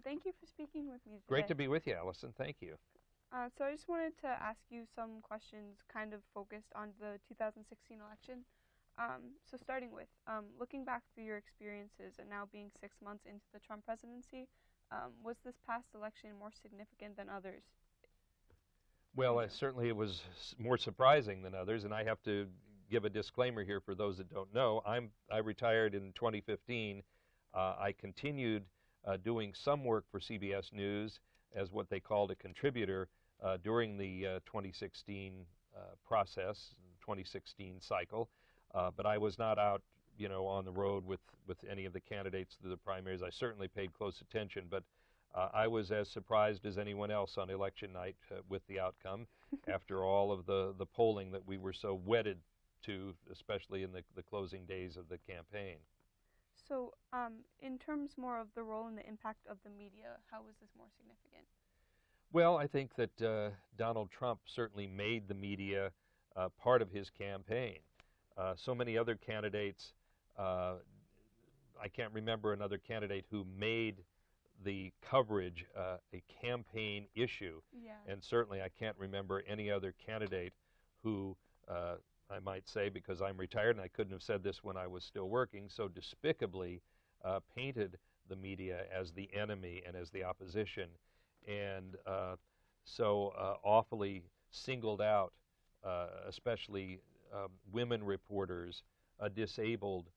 Thank you for speaking with me Great today. to be with you, Allison. Thank you. So I just wanted to ask you some questions kind of focused on the 2016 election. So starting with, looking back through your experiences and now being 6 months into the Trump presidency, was this past election more significant than others? Well, certainly it was more surprising than others, and I have to give a disclaimer here for those that don't know. I retired in 2015. I continued doing some work for CBS News as what they called a contributor during the 2016 process, 2016 cycle. But I was not out, on the road with any of the candidates through the primaries. I certainly paid close attention, but I was as surprised as anyone else on election night with the outcome after all of the polling that we were so wedded to, especially in the closing days of the campaign. So in terms more of the role and the impact of the media, how was this more significant? Well, I think that Donald Trump certainly made the media part of his campaign. So many other candidates, I can't remember another candidate who made the coverage a campaign issue. Yeah. And certainly I can't remember any other candidate who, I might say, because I'm retired and I couldn't have said this when I was still working, so despicably painted the media as the enemy and as the opposition, and so awfully singled out, especially women reporters, a disabled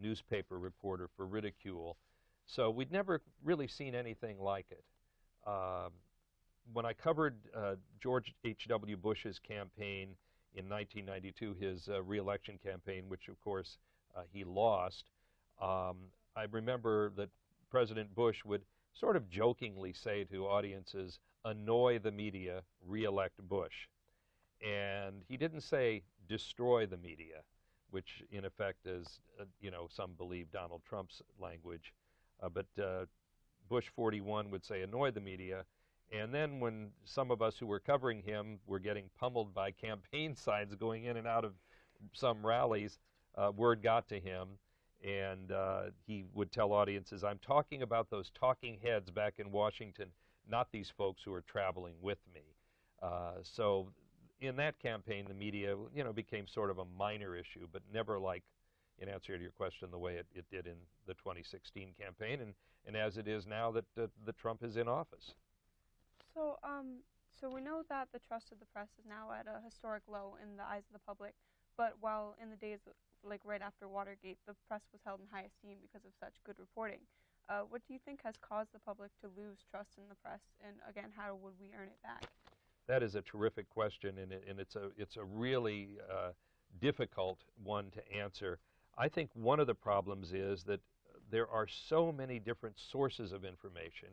newspaper reporter, for ridicule. So we'd never really seen anything like it. When I covered George H.W. Bush's campaign in 1992, his re-election campaign, which of course he lost, I remember that President Bush would sort of jokingly say to audiences, "Annoy the media, re-elect Bush." And he didn't say destroy the media, which in effect is, some believe Donald Trump's language. But Bush 41 would say annoy the media. And then when some of us who were covering him were getting pummeled by campaign signs going in and out of some rallies, word got to him, and he would tell audiences, "I'm talking about those talking heads back in Washington, not these folks who are traveling with me." So in that campaign, the media, became sort of a minor issue, but never, like, in answer to your question, the way it did in the 2016 campaign, and as it is now that Trump is in office. So we know that the trust of the press is now at a historic low in the eyes of the public, but while in the days like right after Watergate, the press was held in high esteem because of such good reporting. What do you think has caused the public to lose trust in the press, and again, how would we earn it back? That is a terrific question, and it's a really difficult one to answer. I think one of the problems is that there are so many different sources of information,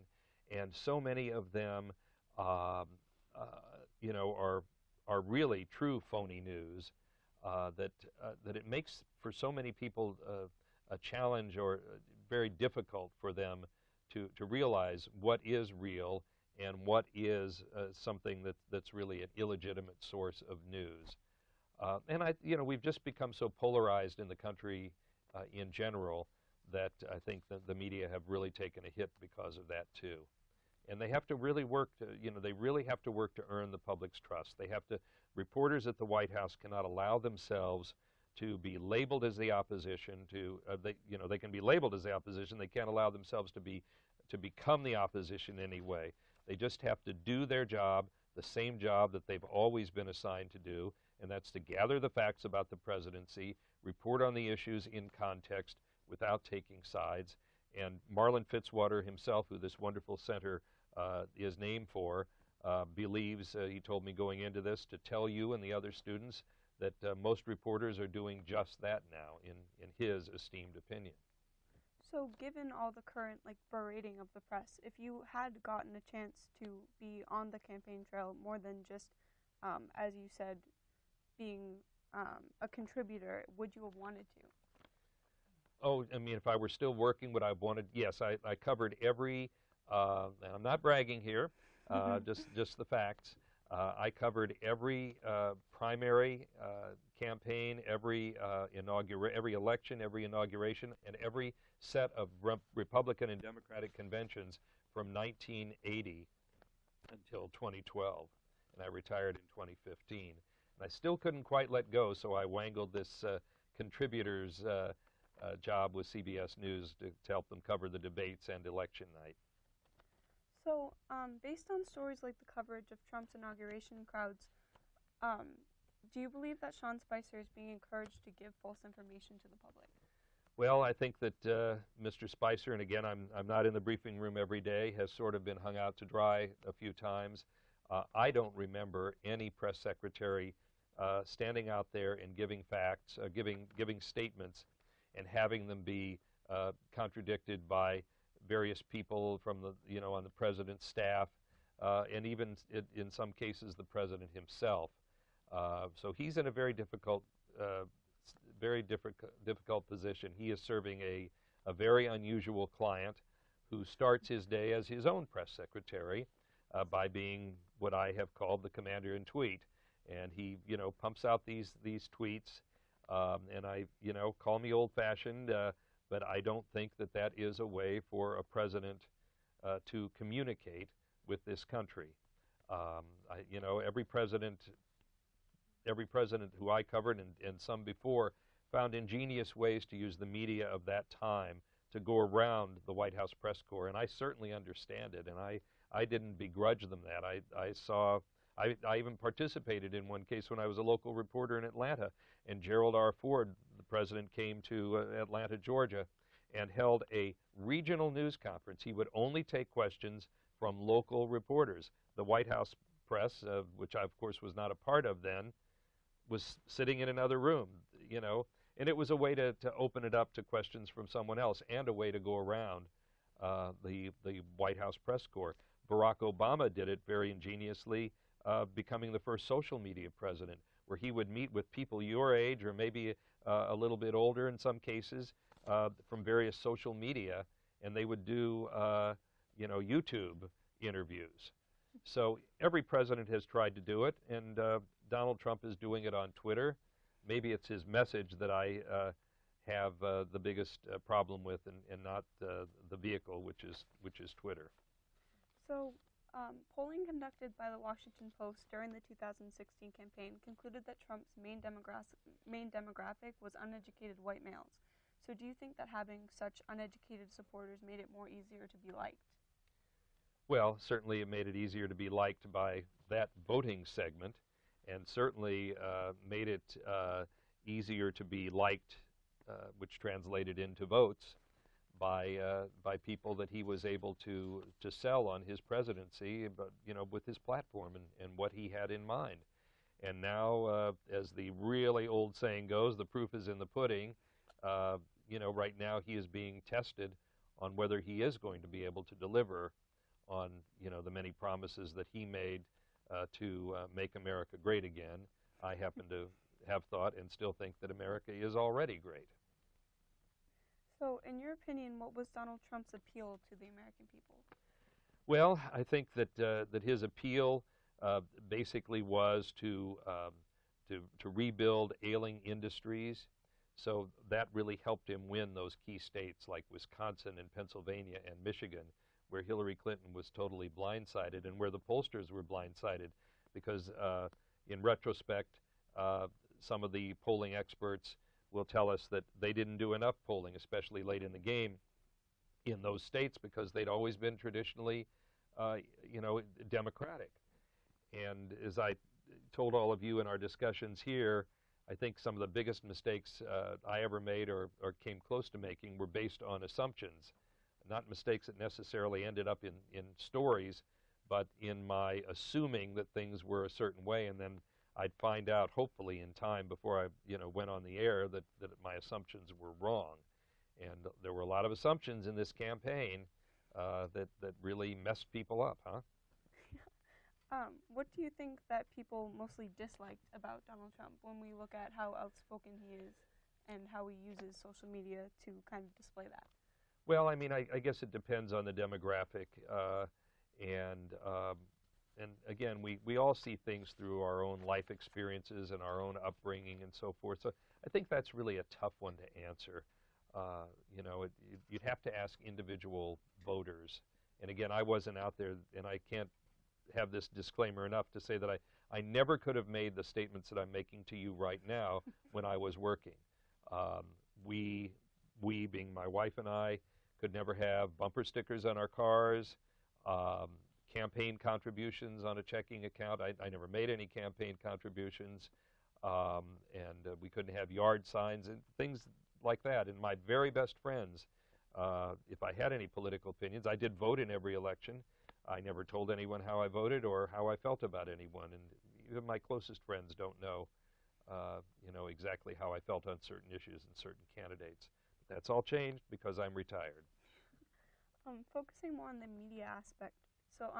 and so many of them, are really true phony news, that it makes for so many people a challenge, or very difficult for them to realize what is real and what is something that's really an illegitimate source of news. And we've just become so polarized in the country in general that I think that the media have really taken a hit because of that too. And they have to really work they really have to work to earn the public's trust. Reporters at the White House cannot allow themselves to be labeled as the opposition. They can be labeled as the opposition. They can't allow themselves to become the opposition anyway. They just have to do their job, the same job that they've always been assigned to do, and that's to gather the facts about the presidency, report on the issues in context without taking sides. And Marlin Fitzwater himself, who this wonderful center is named for, believes, he told me going into this, to tell you and the other students that most reporters are doing just that now, in his esteemed opinion. So given all the current berating of the press, if you had gotten a chance to be on the campaign trail more than just, as you said, being a contributor, would you have wanted to? Oh, I mean, if I were still working, would I have wanted? Yes, I covered every, and I'm not bragging here, just the facts. I covered every primary campaign, every election, every inauguration, and every set of Republican and Democratic conventions from 1980 until 2012. And I retired in 2015. And I still couldn't quite let go, so I wangled this contributor's job with CBS News to help them cover the debates and election night. So, based on stories like the coverage of Trump's inauguration crowds, do you believe that Sean Spicer is being encouraged to give false information to the public? Well, I think that Mr. Spicer, and again, I'm not in the briefing room every day, has sort of been hung out to dry a few times. I don't remember any press secretary standing out there and giving facts, giving statements, and having them be contradicted by various people from on the president's staff, and even in some cases the president himself. So he's in a very difficult position. He is serving a very unusual client who starts his day as his own press secretary by being what I have called the commander-in-tweet. And he, pumps out these tweets, and call me old-fashioned, but I don't think that that is a way for a president to communicate with this country. Every president who I covered and some before found ingenious ways to use the media of that time to go around the White House press corps, and I certainly understand it, and I didn't begrudge them that. I even participated in one case when I was a local reporter in Atlanta, and Gerald R. Ford, the president, came to Atlanta, Georgia, and held a regional news conference. He would only take questions from local reporters. The White House press, which I, of course, was not a part of then, was sitting in another room, and it was a way to open it up to questions from someone else and a way to go around the White House press corps. Barack Obama did it very ingeniously, becoming the first social media president, where he would meet with people your age or maybe a little bit older in some cases from various social media, and they would do YouTube interviews. So every president has tried to do it, and Donald Trump is doing it on Twitter. Maybe it's his message that I have the biggest problem with, and not the vehicle, which is Twitter. So, polling conducted by the Washington Post during the 2016 campaign concluded that Trump's main demographic was uneducated white males. So do you think that having such uneducated supporters made it more easier to be liked? Well, certainly it made it easier to be liked by that voting segment, and certainly made it easier to be liked, which translated into votes, by people that he was able to sell on his presidency, but with his platform and what he had in mind. And now, as the really old saying goes, the proof is in the pudding. Right now he is being tested on whether he is going to be able to deliver on the many promises that he made to make America great again. I happen to have thought and still think that America is already great. So, in your opinion, what was Donald Trump's appeal to the American people? Well, I think that his appeal basically was to rebuild ailing industries. So that really helped him win those key states like Wisconsin and Pennsylvania and Michigan, where Hillary Clinton was totally blindsided and where the pollsters were blindsided, because in retrospect, some of the polling experts will tell us that they didn't do enough polling, especially late in the game, in those states, because they'd always been traditionally, Democratic. And as I told all of you in our discussions here, I think some of the biggest mistakes I ever made or came close to making were based on assumptions, not mistakes that necessarily ended up in stories, but in my assuming that things were a certain way, and then I'd find out, hopefully in time before I went on the air, that my assumptions were wrong. And there were a lot of assumptions in this campaign that really messed people up, huh? What do you think that people mostly disliked about Donald Trump when we look at how outspoken he is and how he uses social media to kind of display that? Well, I mean, I guess it depends on the demographic, and and again, we all see things through our own life experiences and our own upbringing and so forth. So I think that's really a tough one to answer. You know, you'd have to ask individual voters. And again, I wasn't out there, and I can't have this disclaimer enough to say that I never could have made the statements that I'm making to you right now when I was working. Um, we, being my wife and I, could never have bumper stickers on our cars, campaign contributions on a checking account. I never made any campaign contributions, and we couldn't have yard signs and things like that. And my very best friends, if I had any political opinions, I did vote in every election. I never told anyone how I voted or how I felt about anyone, and even my closest friends don't know, you know, exactly how I felt on certain issues and certain candidates. But that's all changed because I'm retired. Focusing more on the media aspect. So,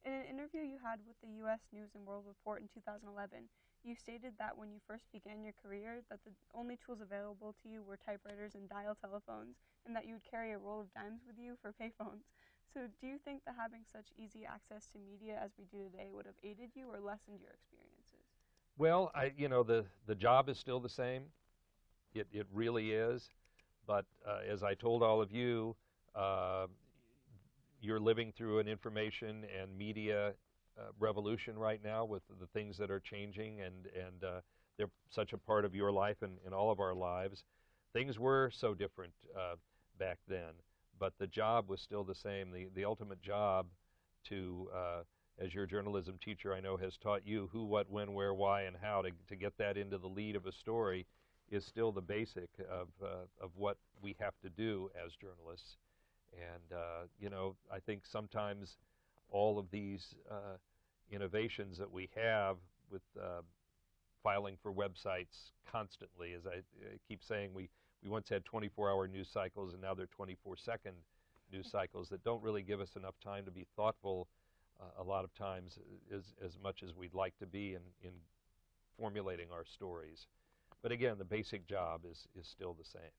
in an interview you had with the U.S. News and World Report in 2011, you stated that when you first began your career, that the only tools available to you were typewriters and dial telephones, and that you would carry a roll of dimes with you for payphones. So, do you think that having such easy access to media as we do today would have aided you or lessened your experiences? Well, you know, the job is still the same. It really is. But as I told all of you, uh, you're living through an information and media revolution right now with the things that are changing, and they're such a part of your life and in all of our lives. Things were so different back then, but the job was still the same. The ultimate job to, as your journalism teacher I know has taught you, who, what, when, where, why, and how, to get that into the lead of a story is still the basic of what we have to do as journalists. And, you know, I think sometimes all of these innovations that we have with filing for websites constantly, as I keep saying, we once had 24-hour news cycles, and now they're 24-second news cycles that don't really give us enough time to be thoughtful a lot of times as much as we'd like to be in formulating our stories. But again, the basic job is still the same.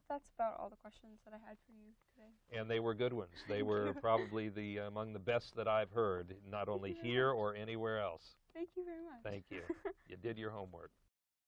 That's about all the questions that I had for you today. And they were good ones. They were probably among the best that I've heard, not only here or anywhere else. Thank you very much. Thank you. You did your homework.